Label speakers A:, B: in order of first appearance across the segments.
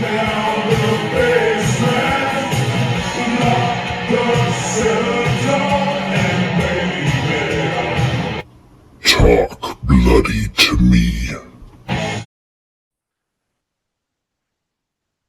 A: down the basement, lock the cellar door, and baby, talk bloody to me.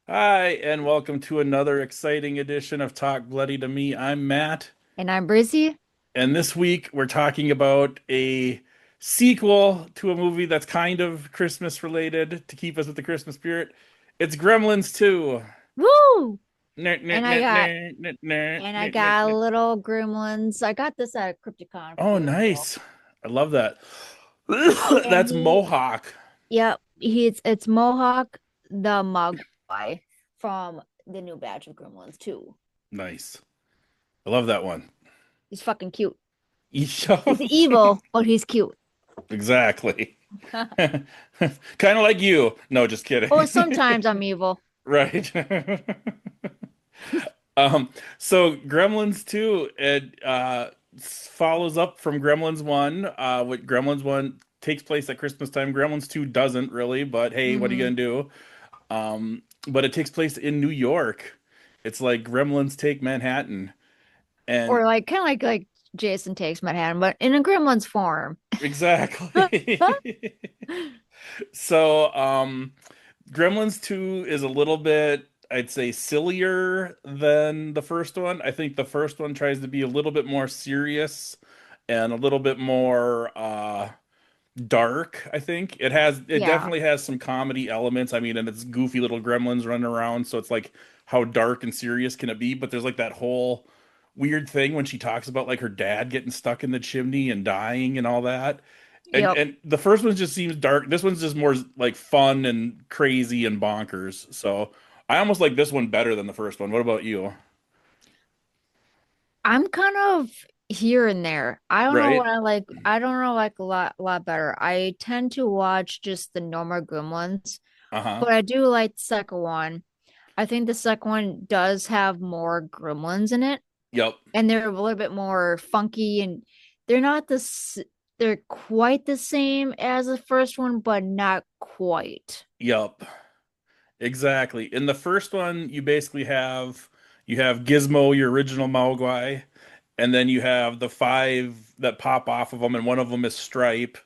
B: Hi, and welcome to another exciting edition of Talk Bloody to Me. I'm Matt,
C: And I'm Breezy.
B: and this week we're talking about a sequel to a movie that's kind of Christmas related to keep us with the Christmas spirit. It's Gremlins 2.
C: Woo!
B: Nah, nah,
C: And I
B: nah,
C: got
B: nah, nah, nah,
C: and I
B: nah, nah,
C: got
B: nah.
C: a little Gremlins. I got this at Crypticon a
B: Oh,
C: couple years ago.
B: nice. I love that.
C: And
B: That's
C: he
B: Mohawk.
C: Yep, it's Mohawk the Mogwai from the new batch of Gremlins too.
B: Nice. I love that one.
C: He's fucking cute.
B: Yeah,
C: He's evil, but he's cute.
B: exactly. Kind of like you. No, just
C: Or
B: kidding.
C: sometimes I'm evil.
B: Right. Um, so Gremlins 2, it follows up from Gremlins 1. What Gremlins 1 takes place at Christmas time. Gremlins 2 doesn't really, but hey, what are you
C: Hmm.
B: gonna do? But it takes place in New York. It's like Gremlins take Manhattan. And
C: Or like kind of like Jason Takes Manhattan, but in a Gremlins form.
B: exactly. So, Gremlins 2 is a little bit, I'd say, sillier than the first one. I think the first one tries to be a little bit more serious and a little bit more dark, I think. It
C: Yeah.
B: definitely has some comedy elements. I mean, and it's goofy little gremlins running around, so it's like how dark and serious can it be? But there's like that whole weird thing when she talks about like her dad getting stuck in the chimney and dying and all that. And
C: Yep.
B: and the first one just seems dark. This one's just more like fun and crazy and bonkers. So I almost like this one better than the first one. What about you?
C: I'm kind of here and there. I don't know
B: Right?
C: what I like. I don't know like a lot better. I tend to watch just the normal Gremlins,
B: Uh-huh.
C: but I do like the second one. I think the second one does have more Gremlins in it,
B: Yep.
C: and they're a little bit more funky, and they're not this. They're quite the same as the first one, but not quite.
B: Yep. Exactly. In the first one, you have Gizmo, your original Mogwai, and then you have the five that pop off of them, and one of them is Stripe.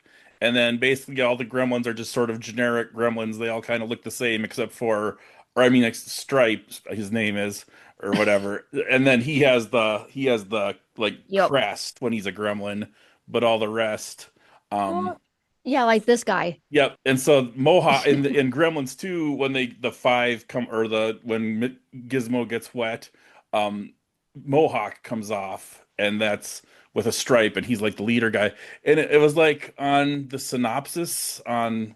B: And then basically all the gremlins are just sort of generic gremlins. They all kind of look the same except for, or I mean, like Stripe, his name is, or whatever. And then he has the like
C: Yep.
B: crest when he's a gremlin, but all the rest. Um,
C: Well, yeah, like this guy.
B: Yep. And so Mohawk in Gremlins 2, when the five come or the when Gizmo gets wet, um Mohawk comes off, and that's with a stripe, and he's like the leader guy. And it was like on the synopsis on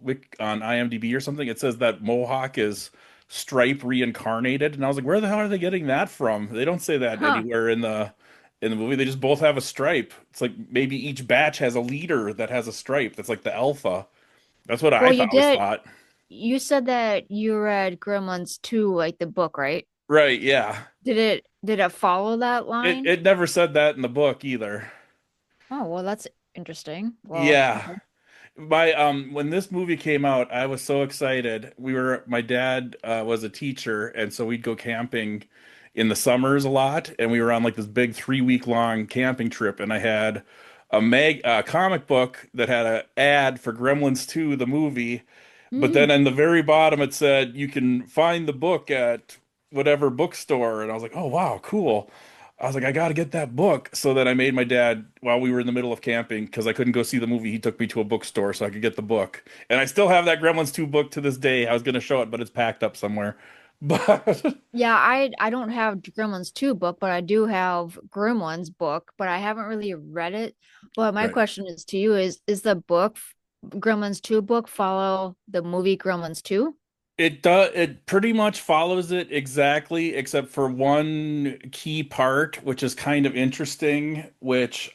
B: IMDb or something, it says that Mohawk is Stripe reincarnated, and I was like, where the hell are they getting that from? They don't say that
C: Huh.
B: anywhere in the movie. They just both have a stripe. It's like maybe each batch has a leader that has a stripe that's like the alpha. That's what I
C: Well,
B: always thought.
C: you said that you read Gremlins 2, like the book, right?
B: Right, yeah.
C: Did it follow that
B: It
C: line?
B: it never said that in the book either.
C: Oh, well, that's interesting. Well,
B: Yeah.
C: okay.
B: My when this movie came out, I was so excited. My dad was a teacher, and so we'd go camping in the summers a lot, and we were on like this big 3 week long camping trip, and I had a comic book that had an ad for Gremlins 2, the movie, but then
C: Hmm.
B: in the very bottom it said you can find the book at whatever bookstore, and I was like, "Oh wow, cool." I was like, I got to get that book. So then I made my dad, while we were in the middle of camping, because I couldn't go see the movie, he took me to a bookstore so I could get the book. And I still have that Gremlins 2 book to this day. I was going to show it, but it's packed up somewhere. But
C: Yeah, I don't have Gremlins 2 book, but I do have Gremlins book, but I haven't really read it. But my
B: right.
C: question is to you is the book Gremlins 2 book follow the movie Gremlins 2?
B: It pretty much follows it exactly, except for one key part, which is kind of interesting, which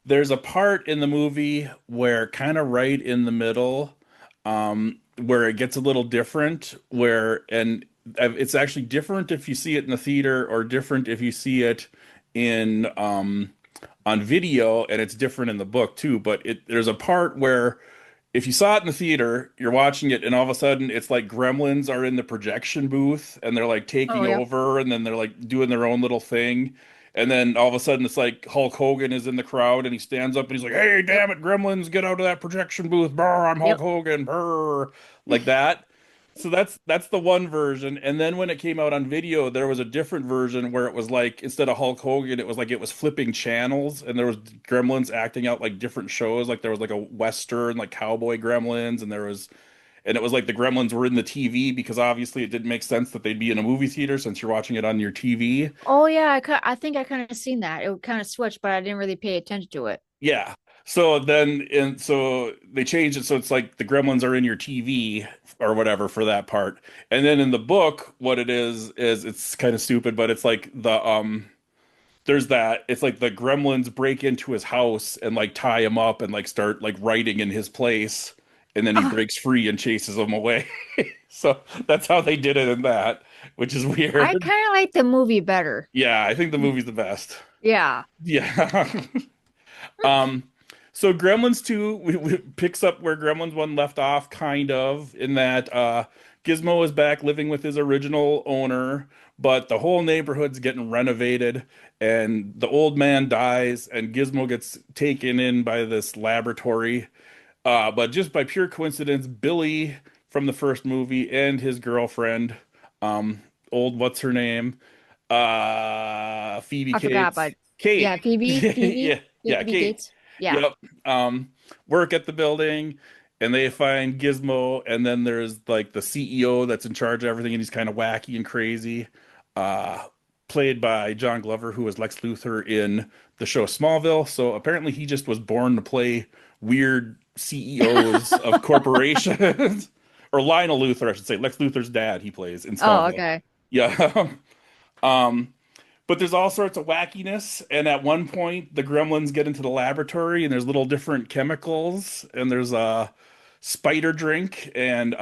B: there's a part in the movie where kind of right in the middle, where it gets a little different, and it's actually different if you see it in the theater or different if you see it in on video, and it's different in the book too. But there's a part where if you saw it in the theater, you're watching it, and all of a sudden it's like Gremlins are in the projection booth and they're like
C: Oh
B: taking
C: yeah.
B: over, and then they're like doing their own little thing. And then all of a sudden it's like Hulk Hogan is in the crowd and he stands up and he's like, "Hey,
C: Yep.
B: damn it, Gremlins, get out of that projection booth. Brr, I'm Hulk
C: Yep.
B: Hogan. Brr," like that. So that's the one version. And then when it came out on video, there was a different version where it was like instead of Hulk Hogan, it was like it was flipping channels and there was Gremlins acting out like different shows. Like there was like a Western, like Cowboy Gremlins, and it was like the Gremlins were in the TV because obviously it didn't make sense that they'd be in a movie theater since you're watching it on your TV.
C: Oh yeah, I think I kind of seen that. It kind of switched, but I didn't really pay attention to it.
B: Yeah. So they changed it so it's like the Gremlins are in your TV or whatever for that part. And then in the book, what it is it's kind of stupid, but it's like there's that it's like the Gremlins break into his house and like tie him up and like start like writing in his place, and then he
C: Oh,
B: breaks free and chases them away. So that's how they did it in that, which is
C: I
B: weird.
C: kind of like the movie better.
B: Yeah, I think the movie's the best.
C: Yeah.
B: Yeah. Um, so Gremlins 2 picks up where Gremlins 1 left off, kind of, in that Gizmo is back living with his original owner, but the whole neighborhood's getting renovated, and the old man dies, and Gizmo gets taken in by this laboratory. But just by pure coincidence, Billy from the first movie and his girlfriend, um, old what's her name? Phoebe
C: I forgot,
B: Cates.
C: but
B: Kate.
C: yeah, Phoebe,
B: Yeah, yeah,
C: Phoebe
B: Kate.
C: Gates. Yeah.
B: Yep. Work at the building and they find Gizmo, and then there's like the CEO that's in charge of everything, and he's kind of wacky and crazy. Uh, Played by John Glover, who was Lex Luthor in the show Smallville. So apparently he just was born to play weird CEOs of corporations. Or Lionel Luthor, I should say. Lex Luthor's dad he plays in
C: Oh,
B: Smallville.
C: okay.
B: Yeah. Um, but there's all sorts of wackiness, and at one point the gremlins get into the laboratory and there's little different chemicals, and there's a spider drink, and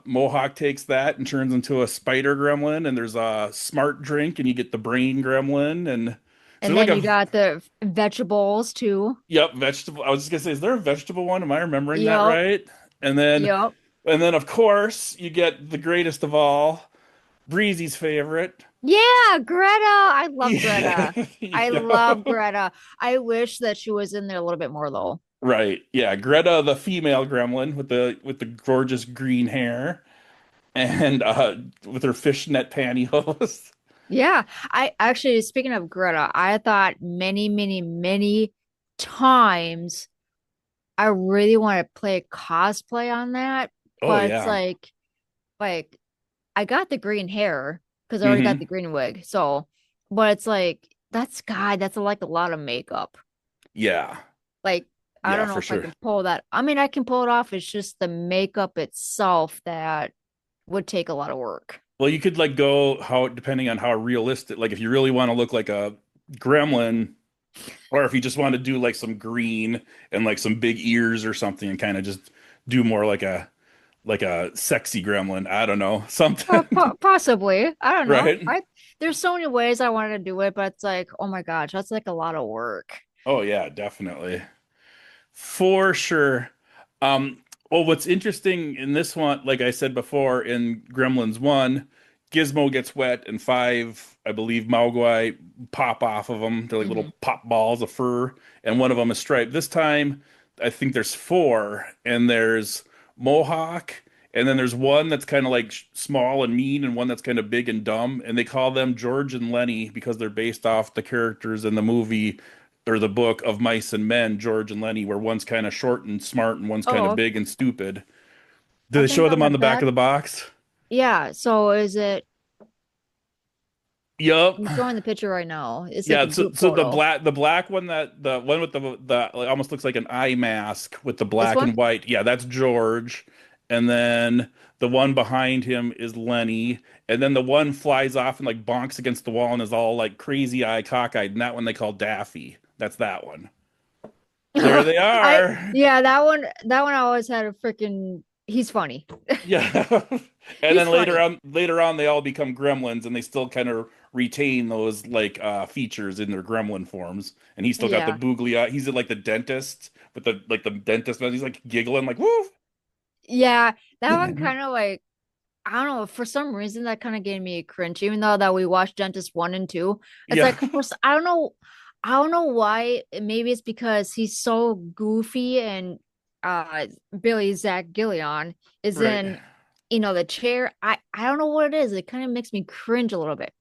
B: Mohawk takes that and turns into a spider gremlin, and there's a smart drink and you get the brain gremlin, and so
C: And
B: there's
C: then
B: like
C: you
B: a
C: got the vegetables too.
B: yep, vegetable. I was just gonna say, is there a vegetable one? Am I remembering that
C: Yep.
B: right? And then
C: Yep.
B: and then of course you get the greatest of all, Breezy's favorite.
C: Yeah, Greta. I love
B: Yeah.
C: Greta. I love Greta. I wish that she was in there a little bit more though.
B: Right. Yeah, Greta the female gremlin with the gorgeous green hair and with her fishnet pantyhose.
C: Yeah. I actually, speaking of Greta, I thought many, many, many times I really want to play cosplay on that,
B: Oh
C: but it's
B: yeah.
C: like I got the green hair because I already got the
B: Hmm.
C: green wig. So, but it's like that's God, that's like a lot of makeup.
B: Yeah.
C: Like I
B: Yeah,
C: don't know
B: for
C: if I
B: sure.
C: can pull that. I mean, I can pull it off. It's just the makeup itself that would take a lot of work.
B: Well, you could like go how depending on how realistic, like if you really want to look like a gremlin, or if you just want to do like some green and like some big ears or something and kind of just do more like a sexy gremlin. I don't know. Something,
C: Possibly. I don't know.
B: right?
C: I There's so many ways I wanted to do it, but it's like, oh my gosh, that's like a lot of work.
B: Oh yeah, definitely. For sure. Um, well, what's interesting in this one, like I said before, in Gremlins 1, Gizmo gets wet and five, I believe, Mogwai pop off of them. They're like
C: Hmm.
B: little pop balls of fur, and one of them is striped. This time, I think there's four, and there's Mohawk, and then there's one that's kind of like small and mean, and one that's kind of big and dumb, and they call them George and Lenny because they're based off the characters in the movie or the book of Mice and Men, George and Lenny, where one's kind of short and smart and one's kind of
C: Oh,
B: big and stupid. Do
C: I
B: they
C: think
B: show
C: on
B: them
C: the
B: on the back of
C: back.
B: the box?
C: Yeah. So is it?
B: Yup.
C: I'm showing the picture right now. It's like a
B: Yeah, so
C: group
B: so the
C: photo.
B: black one, that the one with the like, almost looks like an eye mask with the
C: This
B: black
C: one?
B: and white. Yeah, that's George. And then the one behind him is Lenny. And then the one flies off and like bonks against the wall and is all like crazy eye cockeyed. And that one they call Daffy. That's that one. There they
C: I
B: are.
C: Yeah, that one I always had a freaking he's funny.
B: Yeah. And
C: He's
B: then
C: funny.
B: later on they all become gremlins and they still kind of retain those like features in their gremlin forms. And he's still got the
C: Yeah.
B: boogly eye. He's like the dentist with the like the dentist and he's like giggling like woo.
C: Yeah, that one kind of like I don't know, for some reason that kind of gave me a cringe, even though that we watched Dentist 1 and 2. It's
B: Yeah,
C: like I don't know why. Maybe it's because he's so goofy and Billy Zach Gillion is
B: right,
C: in, the chair. I don't know what it is. It kind of makes me cringe a little bit.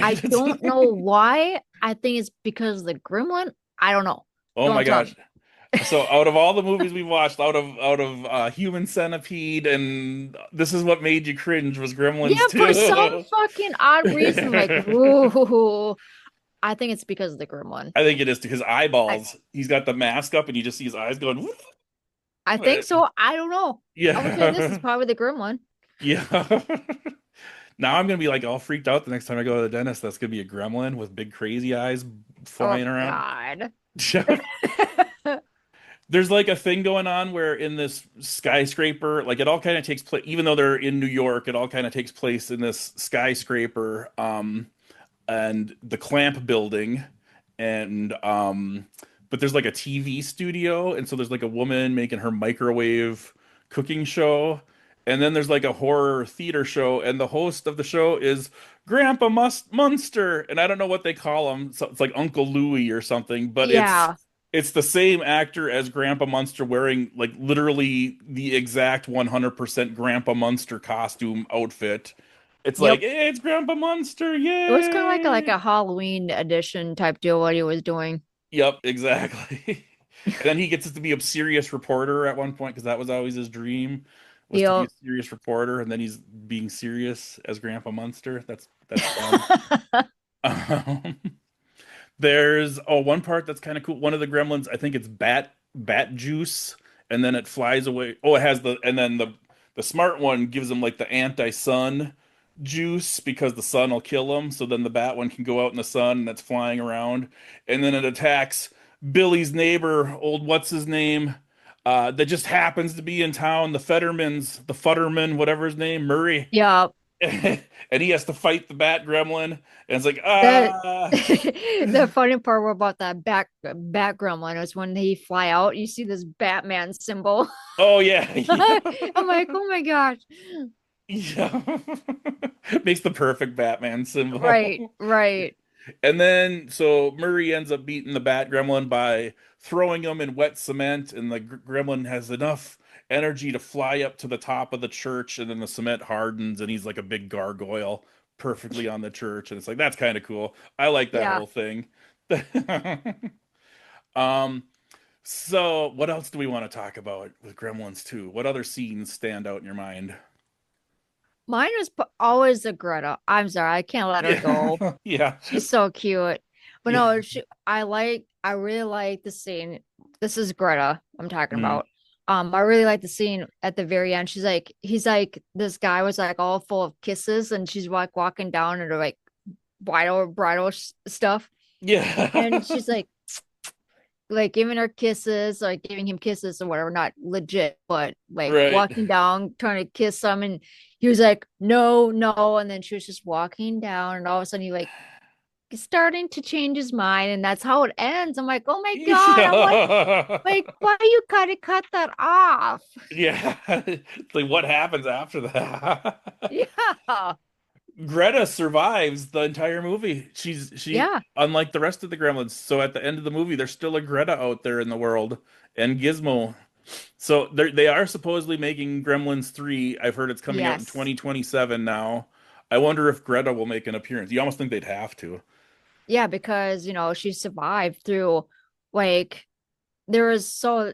C: I
B: right.
C: don't know why. I think it's because of the gremlin. I don't know.
B: Oh my
C: Don't tell
B: gosh.
C: me.
B: So out of all the movies we've watched, out of Human Centipede, and this is what made you cringe was
C: Yeah,
B: Gremlins
C: for some
B: 2.
C: fucking odd reason, like, whoa. I think it's because of the gremlin.
B: I think it is to his
C: I
B: eyeballs. He's got the mask up, and you just see his eyes going.
C: I think so. I don't know. I would say this is
B: Yeah,
C: probably the gremlin.
B: yeah. Now I'm gonna be like all freaked out the next time I go to the dentist. That's gonna be a gremlin with big crazy eyes
C: Oh
B: flying around.
C: God.
B: There's like a thing going on where in this skyscraper, like it all kind of takes place, even though they're in New York, it all kind of takes place in this skyscraper, and the Clamp building, and but there's like a TV studio, and so there's like a woman making her microwave cooking show, and then there's like a horror theater show, and the host of the show is Grandpa Munster, and I don't know what they call him, so it's like Uncle Louie or something, but
C: Yeah.
B: it's the same actor as Grandpa Munster wearing like literally the exact 100% Grandpa Munster costume outfit. It's like,
C: Yep.
B: hey, it's Grandpa Munster,
C: It was kind of like
B: yay!
C: a Halloween edition type deal what he was doing.
B: Yep, exactly. And then he gets to be a serious reporter at one point because that was always his dream was to be a
C: Yep.
B: serious reporter, and then he's being serious as Grandpa Munster. That's fun. Um, There's one part that's kind of cool. One of the gremlins, I think it's bat juice, and then it flies away. Oh, it has and then the smart one gives him like the anti-sun juice because the sun will kill him. So then the bat one can go out in the sun and that's flying around, and then it attacks Billy's neighbor, old what's his name, that just happens to be in town. The Futterman, whatever his name, Murray,
C: Yep.
B: and he has to fight the bat gremlin, and it's like
C: The
B: ah.
C: the funny part about that back gremlin is when they fly out, you see this Batman symbol.
B: Oh yeah,
C: I'm like, oh my gosh.
B: yeah. Makes the perfect Batman
C: Right,
B: symbol.
C: right.
B: And then so Murray ends up beating the Bat Gremlin by throwing him in wet cement, and the Gremlin has enough energy to fly up to the top of the church, and then the cement hardens, and he's like a big gargoyle perfectly on the church, and it's like that's kind of cool. I like that
C: Yeah.
B: whole thing. Um, so what else do we want to talk about with Gremlins 2? What other scenes stand out in your mind?
C: Mine was always the Greta. I'm sorry, I can't let her go.
B: Yeah, yeah,
C: She's so cute. But
B: yeah.
C: no, I really like the scene. This is Greta I'm talking
B: Mm.
C: about. I really like the scene at the very end. He's like, this guy was like all full of kisses, and she's like walking down and like bridal stuff, and
B: Yeah.
C: she's like giving her kisses, like giving him kisses or whatever, not legit, but like
B: Right.
C: walking down, trying to kiss him, and he was like, no, no, and then she was just walking down, and all of a sudden he like starting to change his mind, and that's how it ends. I'm like, oh my God. I'm like,
B: Yeah.
C: why you gotta cut that off?
B: Yeah. It's like what happens after that?
C: Yeah.
B: Greta survives the entire movie. She
C: Yeah.
B: unlike the rest of the Gremlins. So at the end of the movie, there's still a Greta out there in the world and Gizmo. So they are supposedly making Gremlins 3. I've heard it's coming out in
C: Yes.
B: 2027 now. I wonder if Greta will make an appearance. You almost think they'd have to.
C: Yeah, because she survived through like there was so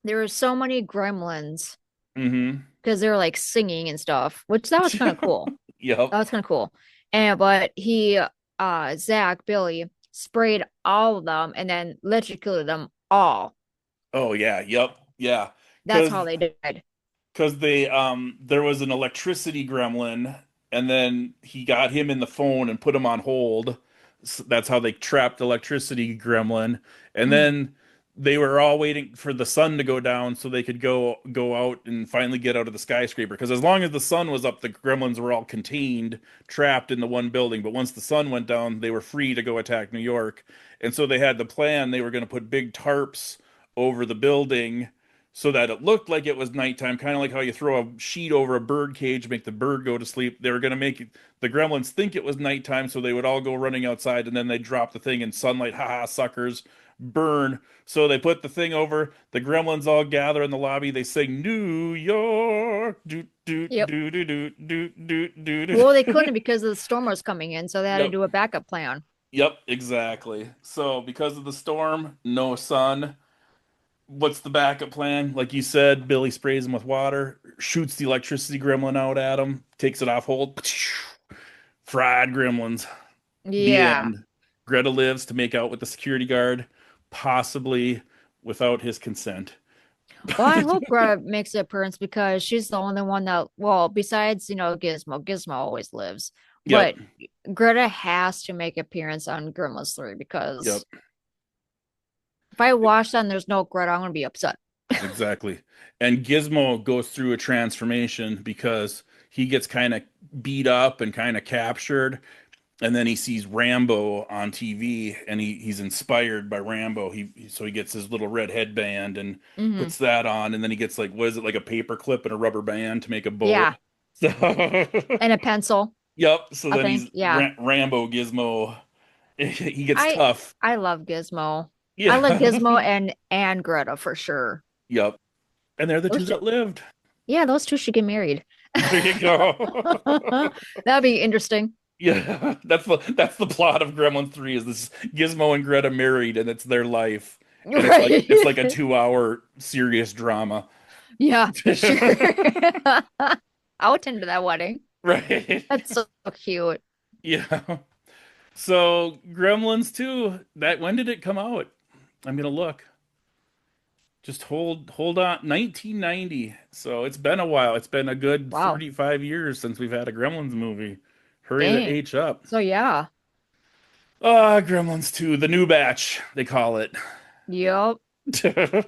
C: there were so many gremlins
B: Hmm.
C: because they were like singing and stuff, which that was kind of cool.
B: Yep.
C: That was kind of cool. And but he Zach, Billy, sprayed all of them and then electrocuted them all.
B: Oh yeah, yep, yeah.
C: That's how
B: Because
C: they died.
B: they there was an electricity gremlin, and then he got him in the phone and put him on hold. That's how they trapped the electricity gremlin. And
C: Mm.
B: then they were all waiting for the sun to go down so they could go out and finally get out of the skyscraper. Because as long as the sun was up, the gremlins were all contained, trapped in the one building. But once the sun went down, they were free to go attack New York. And so they had the plan. They were going to put big tarps over the building so that it looked like it was nighttime, kind of like how you throw a sheet over a bird cage, make the bird go to sleep. They were going to make the gremlins think it was nighttime, so they would all go running outside, and then they drop the thing in sunlight. Ha ha, suckers, burn. So they put the thing over. The gremlins all gather in the lobby. They sing New York, doot doot
C: Yep.
B: doot doot doot doot doot
C: Well, they
B: doot.
C: couldn't because the storm was coming in, so they had to
B: Yep.
C: do a backup plan.
B: Yep, exactly. So because of the storm, no sun. What's the backup plan? Like you said, Billy sprays him with water, shoots the electricity gremlin out at him, takes it off hold. Fried gremlins. The
C: Yeah.
B: end. Greta lives to make out with the security guard, possibly without his consent.
C: Well, I hope Greta makes an appearance because she's the only one that, well, besides, Gizmo, Gizmo always lives.
B: Yep,
C: But Greta has to make appearance on Gremlins 3
B: yep,
C: because if I watch that and there's no Greta, I'm gonna be upset.
B: exactly. And Gizmo goes through a transformation because he gets kind of beat up and kind of captured. And then he sees Rambo on TV, and he's inspired by Rambo. So he gets his little red headband and
C: Hmm.
B: puts that on, and then he gets like what is it, like a paper clip and a rubber band to make a bow.
C: Yeah.
B: So
C: And a pencil,
B: yep. So
C: I
B: then
C: think.
B: he's
C: Yeah.
B: Rambo Gizmo. He gets
C: I
B: tough.
C: I love Gizmo. I like
B: Yeah.
C: Gizmo and Greta for sure.
B: Yep. And they're the two
C: Those two,
B: that lived.
C: yeah, those two should get married.
B: There you go.
C: That'd be interesting.
B: Yeah, that's the plot of Gremlins 3 is this Gizmo and Greta married and it's their life. And it's like a
C: Right.
B: 2 hour serious drama.
C: Yeah, for sure. I'll attend to that wedding.
B: Right.
C: That's so cute.
B: Yeah. So Gremlins 2, that when did it come out? I'm gonna look. Just hold on. 1990. So it's been a while. It's been a good
C: Wow.
B: 35 years since we've had a Gremlins movie. Hurry the
C: Dang.
B: H up.
C: So yeah.
B: Ah, Gremlins 2, the new batch, they call it.
C: Yep.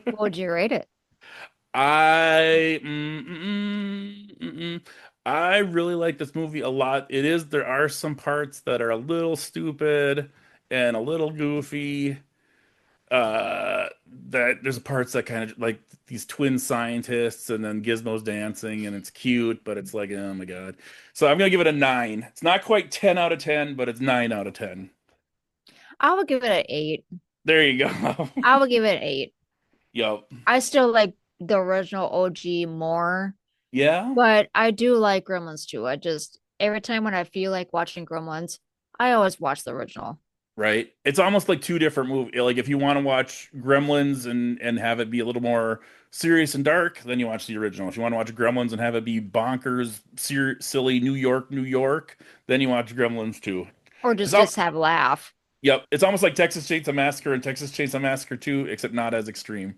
C: What would you rate it?
B: I I really like this movie a lot. There are some parts that are a little stupid and a little goofy. That there's parts that kind of like these twin scientists and then Gizmo's dancing and it's cute, but it's like, oh my God. So I'm gonna give it a 9. It's not quite 10 out of 10, but it's 9 out of 10.
C: I would give it an 8.
B: There you go.
C: I would give it an 8.
B: Yup.
C: I still like the original OG more,
B: Yeah.
C: but I do like Gremlins too. I just every time when I feel like watching Gremlins, I always watch the original.
B: Right. It's almost like two different movies. Like if you want to watch Gremlins and have it be a little more serious and dark, then you watch the original. If you want to watch Gremlins and have it be bonkers, silly New York, New York, then you watch Gremlins too.
C: Or
B: It's
C: just
B: all,
C: have a laugh.
B: yep. It's almost like Texas Chainsaw Massacre and Texas Chainsaw Massacre 2, except not as extreme.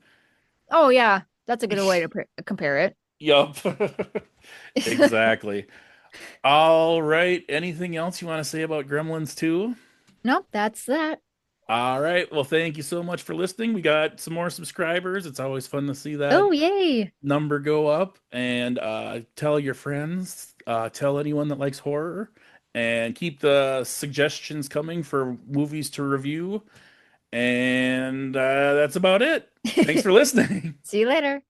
C: Oh yeah, that's a good way to compare it.
B: Yup. Exactly. All right. Anything else you want to say about Gremlins 2?
C: Nope, that's that.
B: All right. Well, thank you so much for listening. We got some more subscribers. It's always fun to see that
C: Oh yay.
B: number go up. And tell your friends, tell anyone that likes horror, and keep the suggestions coming for movies to review. And that's about it. Thanks for listening.
C: See you later.